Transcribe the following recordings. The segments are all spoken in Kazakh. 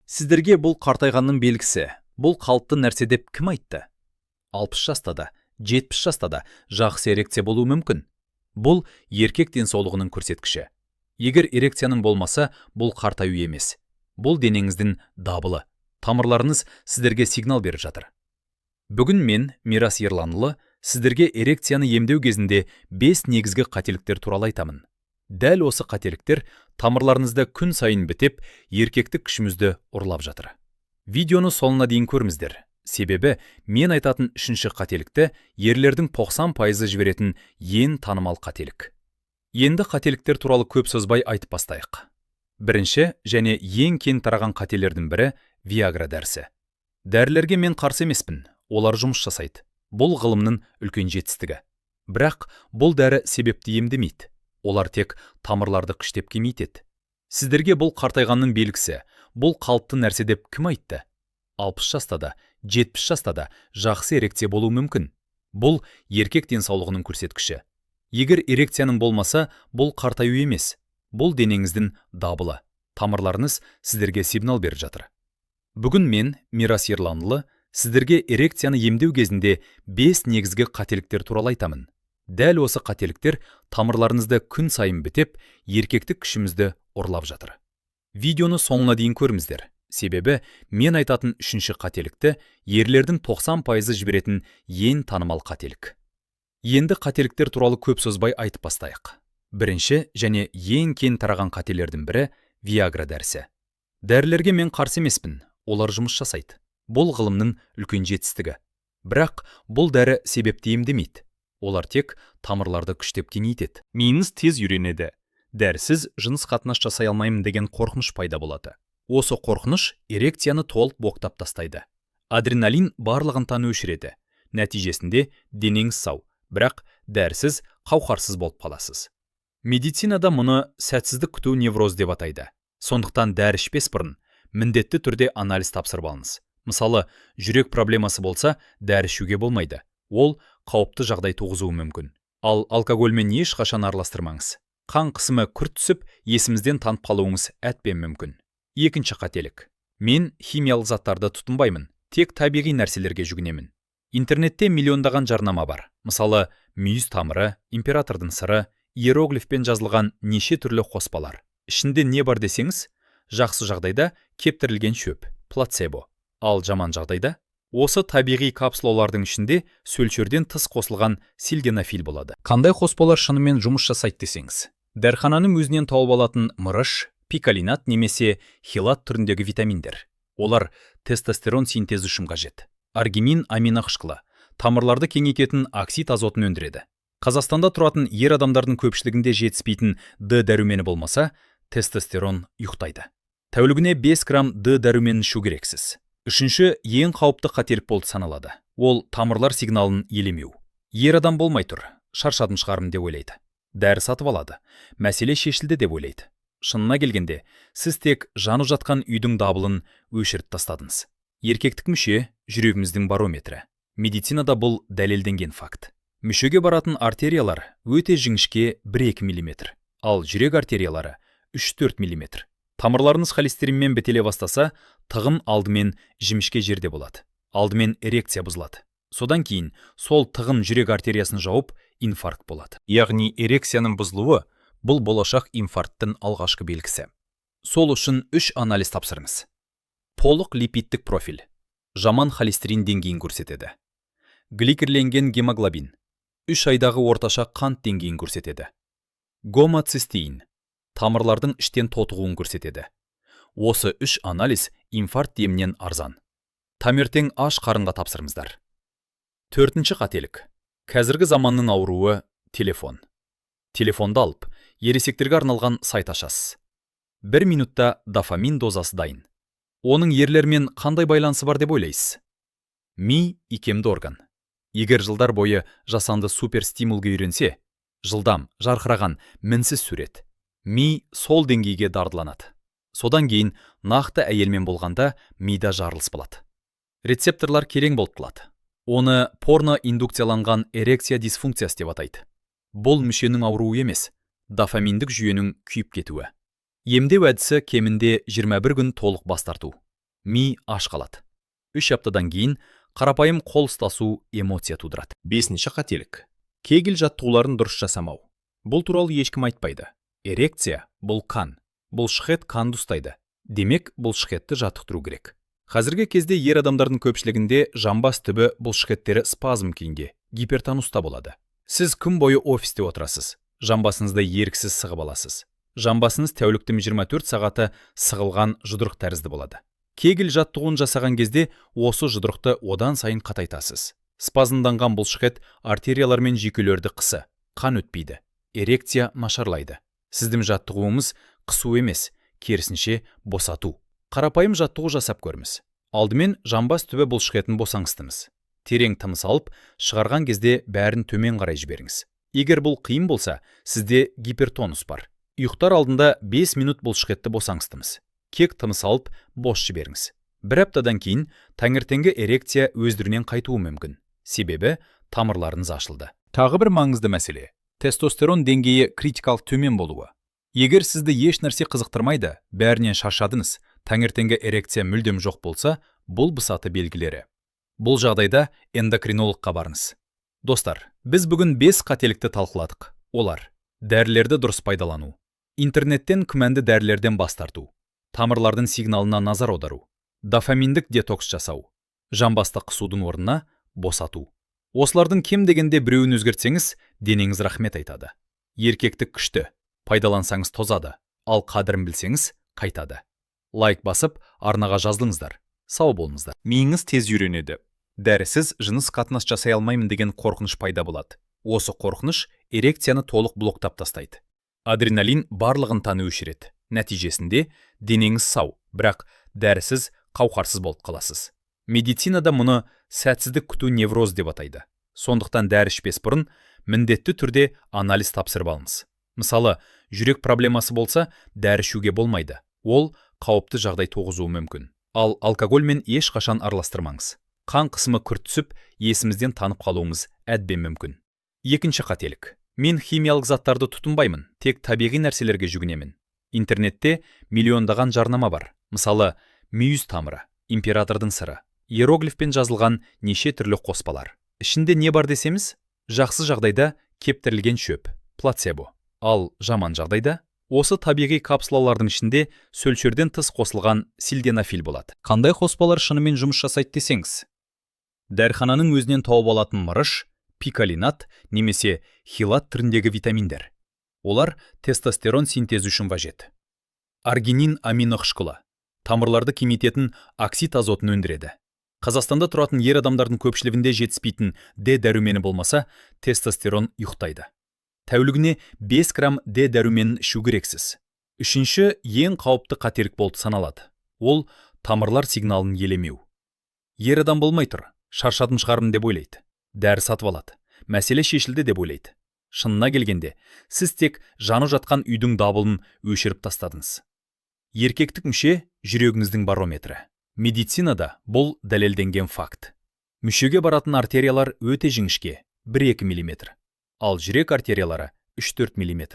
Сіздерге бұл қартайғанның белгісі, бұл қалыпты нәрсе деп кім айтты? 60 жаста да, 70 жаста да жақсы эрекция болуы мүмкін. Бұл еркек денсаулығының көрсеткіші. Егер эрекцияның болмаса, бұл қартаю емес. Бұл денеңіздің дабылы. Тамырларыңыз сіздерге сигнал беріп жатыр. Бүгін мен, Мирас Ерланұлы, сіздерге эрекцияны емдеу кезінде 5 негізгі қателіктер туралы айтамын. Дәл осы қателіктер тамырларыңызды күн сайын бітеп, еркектік күшімізді ұрлап жатыр. Видеоны соңына дейін көріңіздер. Себебі мен айтатын үшінші қателікті ерлердің 90% жіберетін ең танымал қателік. Енді қателіктер туралы көп созбай айтып бастайық. Бірінші және ең кең тараған қателердің бірі Viagra дәрісі. Дәрілерге мен қарсы емеспін, олар жұмыс жасайды. Бұл ғылымның үлкен жетістігі. Бірақ бұл дәрі себепті емдемейді. Олар тек тамырларды күштеп кемейтеді. Сіздерге бұл қартайғанның белгісі, бұл қалыпты нәрсе деп кім айтты? 60 жаста да, 70 жаста да жақсы эрекция болуы мүмкін. Бұл еркек денсаулығының көрсеткіші. Егер эрекцияның болмаса, бұл қартаю емес. Бұл денеңіздің дабылы. Тамырларыңыз сіздерге сигнал беріп жатыр. Бүгін мен, Мирас Ерланұлы, сіздерге эрекцияны емдеу кезінде 5 негізгі қателіктер туралы айтамын. Дәл осы қателіктер тамырларыңызды күн сайын бітеп, еркектік күшімізді ұрлап жатыр. Видеоны соңына дейін көріңіздер. Себебі мен айтатын үшінші қателікті ерлердің 90% жіберетін ең танымал қателік. Енді қателіктер туралы көп созбай айтып бастайық. Бірінші және ең кең тараған қателердің бірі Viagra дәрісі. Дәрілерге мен қарсы емеспін, олар жұмыс жасайды. Бұл ғылымның үлкен жетістігі. Бірақ бұл дәрі себепті емдемейді. Олар тек тамырларды күштеп кеңейтеді. Миыңыз тез үйренеді. Дәрісіз жыныс қатынас жасай алмаймын деген қорқыныш пайда болады. Осы қорқыныш эрекцияны толық боқтап тастайды. Адреналин барлығын таны өшіреді. Нәтижесінде денеңіз сау, бірақ дәрісіз қауқарсыз болып қаласыз. Медицинада мұны сәтсіздік күту невроз деп атайды. Сондықтан дәрі ішпес бұрын міндетті түрде анализ тапсырып алыңыз. Мысалы, жүрек проблемасы болса, дәрі ішуге болмайды. Ол қауіпті жағдай туғызуы мүмкін. Ал алкогольмен ешқашан араластырмаңыз. Қан қысымы күрт түсіп, есімізден танып қалуыңыз әтпен мүмкін. Екінші қателік. Мен химиялық заттарды тұтынбаймын, тек табиғи нәрселерге жүгінемін. Интернетте миллиондаған жарнама бар. Мысалы, мүйіз тамыры, императордың сыры, иероглифпен жазылған неше түрлі қоспалар. Ішінде не бар десеңіз, жақсы жағдайда кептірілген шөп, плацебо. Ал жаман жағдайда осы табиғи капсулалардың ішінде сөлшерден тыс қосылған сильденафил болады. Қандай қоспалар шынымен жұмыс жасайды десеңіз? Дәріхананың өзінен тауып алатын мырыш, пикалинат немесе хелат түріндегі витаминдер. Олар тестостерон синтезі үшін қажет. Аргинин аминақышқылы, тамырларды кеңейтетін оксид азотын өндіреді. Қазақстанда тұратын ер адамдардың көпшілігінде жетіспейтін Д дәрумені болмаса, тестостерон ұйықтайды. Тәулігіне 5 грамм Д дәруменін ішу керексіз. Үшінші ең қауіпті қателік болып саналады. Ол тамырлар сигналын елемеу. Ер адам болмай тұр, шаршадым шығармын деп ойлайды. Дәрі сатып алады, мәселе шешілді деп ойлайды. Шынына келгенде, сіз тек жанып жатқан үйдің дабылын өшіріп тастадыңыз. Еркектік мүше жүрегіміздің барометрі. Медицинада бұл дәлелденген факт. Мүшеге баратын артериялар өте жіңішке 1-2 мм, ал жүрек артериялары 3-4 мм. Тамырларыңыз холестеринмен бітеле бастаса, тығым алдымен жіңішке жерде болады. Алдымен эрекция бұзылады. Содан кейін сол тығым жүрек артериясын жауып, инфаркт болады. Яғни эрекцияның бұзылуы бұл болашақ инфаркттың алғашқы белгісі. Сол үшін 3 анализ тапсырыңыз. Толық липидтік профиль. Жаман холестерин деңгейін көрсетеді. Гликерленген гемоглобин. 3 айдағы орташа қант деңгейін көрсетеді. Гомоцистеин. Тамырлардың іштен тотығуын көрсетеді. Осы 3 анализ инфаркт емінен арзан. Таңертең аш қарынға тапсырыңыздар. Төртінші қателік. Қазіргі заманның ауруы телефон. Телефонды алып, ересектерге арналған сайт ашасыз. 1 минутта дофамин дозасы дайын. Оның ерлермен қандай байланысы бар деп ойлайсыз? Ми икемді орган. Егер жылдар бойы жасанды суперстимулға үйренсе, жылдам, жарқыраған, мінсіз сурет. Ми сол деңгейге дағдыланады. Содан кейін нақты әйелмен болғанда мида жарылыс болады. Рецепторлар керең болып қалады. Оны порно-индукцияланған эрекция дисфункциясы деп атайды. Бұл мүшенің ауруы емес, дофаминдік жүйенің күйіп кетуі. Емдеу әдісі кемінде 21 күн толық бас тарту. ми аш қалады. 3 аптадан кейін қарапайым қол ұстасу эмоция тудырады. 5-ші қателік. Кегель жаттығуларын дұрыс жасамау. Бұл туралы ешкім айтпайды. Эрекция – бұл қан. Бұлшықет қанды ұстайды. Демек, бұлшықетті жаттықтыру керек. Қазіргі кезде ер адамдардың көпшілігінде жамбас түбі бұлшықеттері спазм күйінде, гипертонуста болады. Сіз күн бойы офисте отырасыз. Жамбасыңызды еріксіз сығып аласыз. Жамбасыңыз тәуліктің 24 сағаты сығылған жұдырық тәрізді болады. Кегель жаттығуын жасаған кезде осы жұдырықты одан сайын қатайтасыз. Спазмданған бұлшықет артериялар мен жүйкелерді қысы, қан өтпейді. Эрекция нашарлайды. Сіздің жаттығуымыз қысу емес, керісінше босату. Қарапайым жаттығу жасап көріңіз. Алдымен жамбас түбі бұлшықетін босаңыстыңыз. Терең тыныс алып, шығарған кезде бәрін төмен қарай жіберіңіз. Егер бұл қиын болса, сізде гипертонус бар. Ұйықтар алдында 5 минут бұлшықетті босаңыстыңыз. Кек тыныс алып, бос жіберіңіз. 1 аптадан кейін таңертеңгі эрекция өздігінен қайтуы мүмкін. Себебі тамырларыңыз ашылды. Тағы бір маңызды мәселе. Тестостерон деңгейі критикалық төмен болуы. Егер сізді еш нәрсе қызықтырмайды, бәрінен шаршадыңыз, таңертеңгі эрекция мүлдем жоқ болса, бұл бысаты белгілері. Бұл жағдайда эндокринологқа барыңыз. Достар, біз бүгін 5 қателікті талқыладық. Олар: дәрілерді дұрыс пайдалану, интернеттен күмәнді дәрілерден бас тарту, тамырлардың сигналына назар аудару, дофаминдік детокс жасау, жамбасты қысудың орнына босату. Осылардың кем дегенде біреуін өзгертсеңіз, денеңіз рахмет айтады. Еркектік күшті, пайдалансаңыз тозады, ал қадірін білсеңіз қайтады. Лайк басып, арнаға жаздыңыздар. Сау болыңыздар. Миыңыз тез үйренеді. Дәрісіз жыныс қатынас жасай алмаймын деген қорқыныш пайда болады. Осы қорқыныш эрекцияны толық блоктап тастайды. Адреналин барлығын таны өшіреді. Нәтижесінде денеңіз сау, бірақ дәрісіз қауқарсыз болып қаласыз. Медицинада мұны сәтсіздік күту невроз деп атайды. Сондықтан дәрі ішпес бұрын міндетті түрде анализ тапсырып алыңыз. Мысалы, жүрек проблемасы болса, дәрі ішуге болмайды. Ол қауіпті жағдай туғызуы мүмкін. Ал алкогольмен ешқашан араластырмаңыз. Қан қысымы күрт түсіп, есімізден танып қалуыңыз әдбен мүмкін. 2-ші қателік. Мен химиялық заттарды тұтынбаймын, тек табиғи нәрселерге жүгінемін. Интернетте миллиондаған жарнама бар. Мысалы, мүйіз тамыры, императордың сыры, иероглифпен жазылған неше түрлі қоспалар. Ішінде не бар десеміз, жақсы жағдайда кептірілген шөп, плацебо. Ал жаман жағдайда осы табиғи капсулалардың ішінде сөлшерден тыс қосылған сильденафил болады. Қандай қоспалар шынымен жұмыс жасайды десеңіз? Дәріхананың өзінен тауып алатын мырыш, пикалинат немесе хилат түріндегі витаминдер. Олар тестостерон синтезі үшін қажет. Аргинин аминоқышқылы тамырларды кемитетін оксид азотын өндіреді. Қазақстанда тұратын ер адамдардың көпшілігінде жетіспейтін Д дәрумені болмаса, тестостерон ұйықтайды. Тәулігіне 5 грамм Д дәруменін ішу керексіз. 3-ші ең қауіпті қателік болып саналады. Ол тамырлар сигналын елемеу. Ер адам болмай тұр, шаршадым шығармын деп ойлайды. Дәрі сатып алады. Мәселе шешілді деп ойлайды. Шынына келгенде, сіз тек жанып жатқан үйдің дабылын өшіріп тастадыңыз. Еркектік мүше жүрегіңіздің барометрі. Медицинада бұл дәлелденген факт. Мүшеге баратын артериялар өте жіңішке, 1-2 мм. Ал жүрек артериялары 3-4 мм.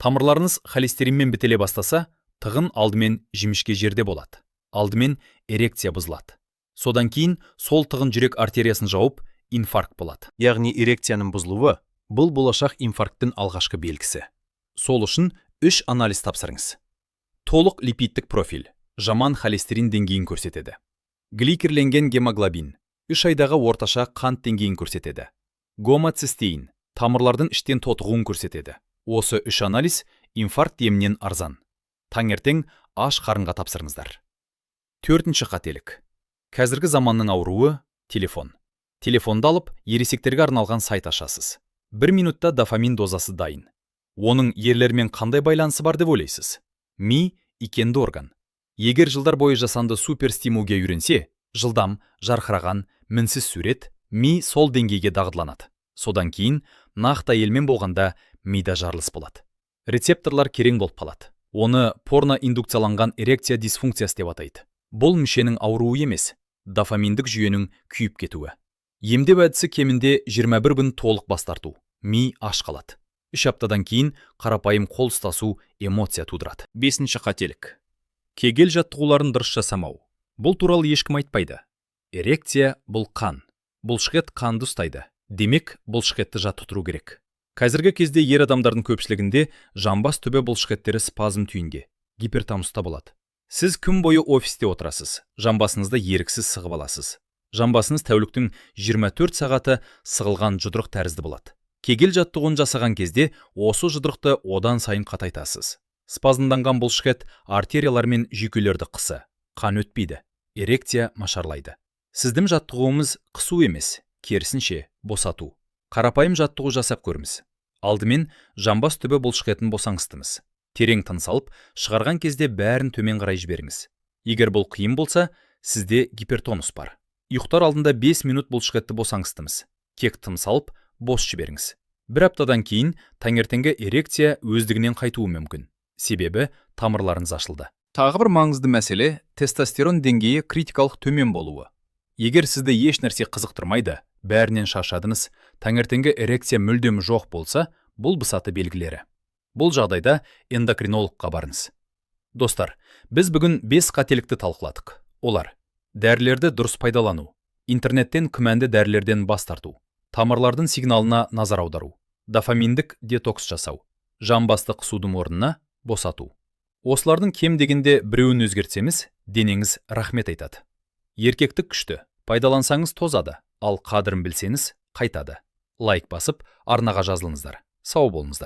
Тамырларыңыз холестеринмен бітеле бастаса, тығын алдымен жіңішке жерде болады. Алдымен эрекция бұзылады. Содан кейін сол тығын жүрек артериясын жауып, инфаркт болады. Яғни эрекцияның бұзылуы бұл болашақ инфаркттың алғашқы белгісі. Сол үшін 3 анализ тапсырыңыз. Толық липидтік профиль жаман холестерин деңгейін көрсетеді. Гликерленген гемоглобин 3 айдағы орташа қант деңгейін көрсетеді. Гомоцистеин тамырлардың іштен тотығуын көрсетеді. Осы 3 анализ инфаркт емінен арзан. Таңертең аш қарынға тапсырыңыздар. 4-ші қателік. Қазіргі заманның ауруы телефон. Телефонды алып, ересектерге арналған сайт ашасыз. 1 минутта дофамин дозасы дайын. Оның ерлермен қандай байланысы бар деп ойлайсыз? Ми икенді орган. Егер жылдар бойы жасанды суперстимулге үйренсе, жылдам, жарқыраған, мінсіз сурет, ми сол деңгейге дағдыланады. Содан кейін нақты әйелмен болғанда мида жарылыс болады. Рецепторлар керең болып қалады. Оны порно-индукцияланған эрекция дисфункциясы деп атайды. Бұл мүшенің ауруы емес, дофаминдік жүйенің күйіп кетуі. Емдеу әдісі кемінде 21 күн толық бас тарту. Ми аш қалады. 3 аптадан кейін қарапайым қол ұстасу эмоция тудырады. 5-ші қателік. Кегел жаттығуларын дұрыс жасамау. Бұл туралы ешкім айтпайды. Эрекция – бұл қан. Бұлшықет қанды ұстайды. Демек, бұлшықетті жаттықтыру тұру керек. Қазіргі кезде ер адамдардың көпшілігінде жамбас түбі бұлшықеттері спазм түйінге, гипертонуста болады. Сіз күн бойы офисте отырасыз, жамбасыңызды еріксіз сығып аласыз. Жамбасыңыз тәуліктің 24 сағаты сығылған жұдырық тәрізді болады. Кегел жаттығуын жасаған кезде осы жұдырықты одан сайын қатайтасыз. Спазмданған бұлшықет артериялар мен жүйкелерді қысы, қан өтпейді, эрекция нашарлайды. Сіздің жаттығуымыз қысу емес, керісінше босату. Қарапайым жаттығу жасап көріңіз. Алдымен жамбас түбі бұлшықетін босаңсытыңыз. Терең тыныс алып, шығарған кезде бәрін төмен қарай жіберіңіз. Егер бұл қиын болса, сізде гипертонус бар. Ұйықтар алдында 5 минут бұлшықетті босаңсытыңыз. Кек тыныс алып, бос жіберіңіз. Бір аптадан кейін таңертеңгі эрекция өздігінен қайтуы мүмкін. Себебі тамырларыңыз ашылды. Тағы бір маңызды мәселе тестостерон деңгейі критикалық төмен болуы. Егер сізді еш нәрсе қызықтырмайды, бәрінен шаршадыңыз, таңертеңгі эрекция мүлдем жоқ болса, бұл бысаты белгілері. Бұл жағдайда эндокринологқа барыңыз. Достар, біз бүгін 5 қателікті талқыладық. Олар: дәрілерді дұрыс пайдалану, интернеттен күмәнді дәрілерден бас тарту, тамырлардың сигналына назар аудару, дофаминдік детокс жасау, жамбасты қысудың орнына босату. Осылардың кем дегенде біреуін өзгертсеңіз, денеңіз рахмет айтады. Еркектік күшті пайдалансаңыз тозады, ал қадірін білсеңіз қайтады. Лайк басып, арнаға жазылыңыздар. Сау болыңыздар.